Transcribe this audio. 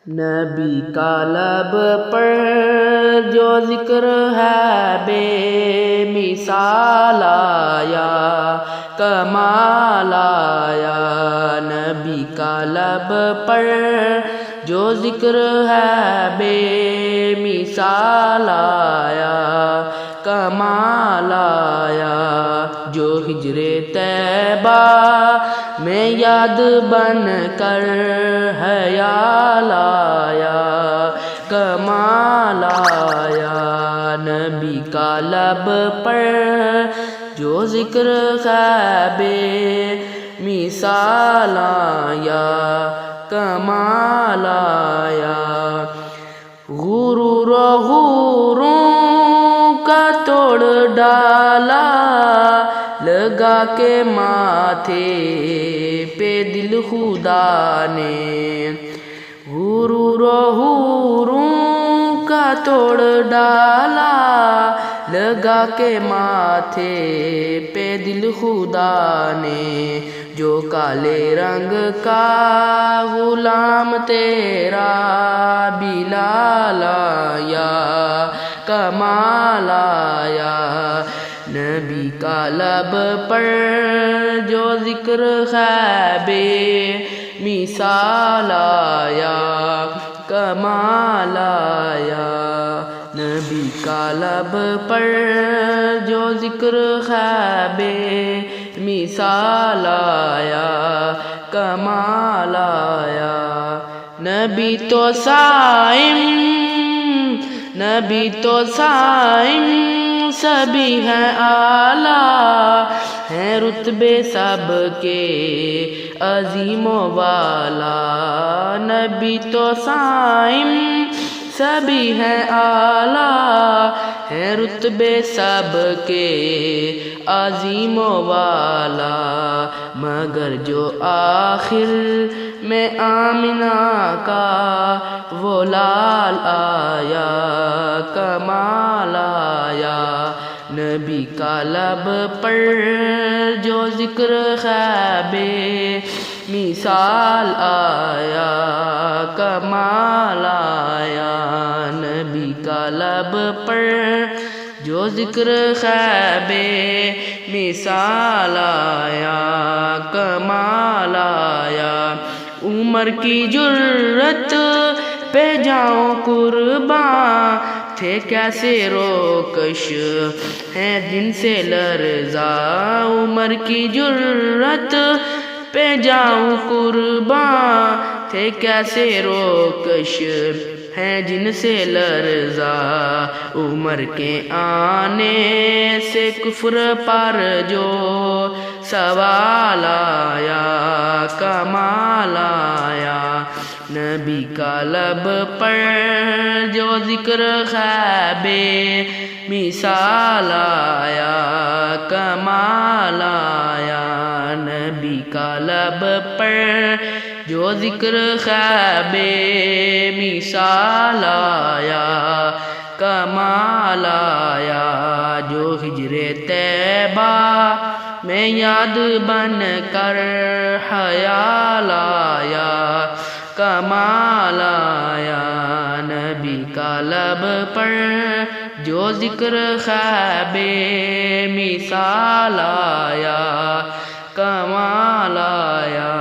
نبی کا لب پر جو ذکر ہے بے مثال آیا کمال آیا، نبی کا لب پر جو ذکر ہے بے مثال آیا کمال آیا، جو ہجر طیبہ میں یاد بن کر حیال آیا کمال آیا، نبی کا لب پر جو ذکر ہے بے مثال آیا کمال آیا، غرور و غروروں کا توڑ ڈالا لگا کے ماتھے پہ دل خدا نے، غرور و غروروں کا توڑ ڈالا لگا کے ماتھے پہ دل خدا نے، جو کالے رنگ کا غلام تیرا بلال آیا کمال آیا، نبی کا لب پر جو ذکر ہے بے مثال آیا کمال آیا، نبی کا لب پر جو ذکر ہے بے مثال آیا کمال آیا، نبی تو صائم سبھی ہیں اعلیٰ، ہیں رتبے سب کے عظیم و والا، نبی تو صائم سبھی ہیں اعلیٰ، ہیں رتبے سب کے عظیم و والا، مگر جو آخر میں آمنہ کا وہ لال آیا کمال آیا، نبی کا لب پر جو ذکر ہے بے مثال آیا کمال آیا، نبی کا لب پر جو ذکر ہے بے مثال آیا کمال آیا، عمر کی جرت پہ جاؤں قرباں تھے کیسے روکش ہیں جن سے لرزاں، عمر کی جرت پہ جاؤں قرباں تھے کیسے روکش ہیں جن سے لرزاں، عمر کے آنے سے کفر پر جو سوال آیا کمال آیا، نبی کا لب پر جو ذکر ہے بے مثال آیا کمال آیا، نبی کا لب پر جو ذکر ہے بے مثال آیا کمال آیا، جو ہجر طیبہ میں یاد بن کر حیال آیا کمال آیا، نبی کا لب پر جو ذکر ہے بے مثال آیا کمال آیا۔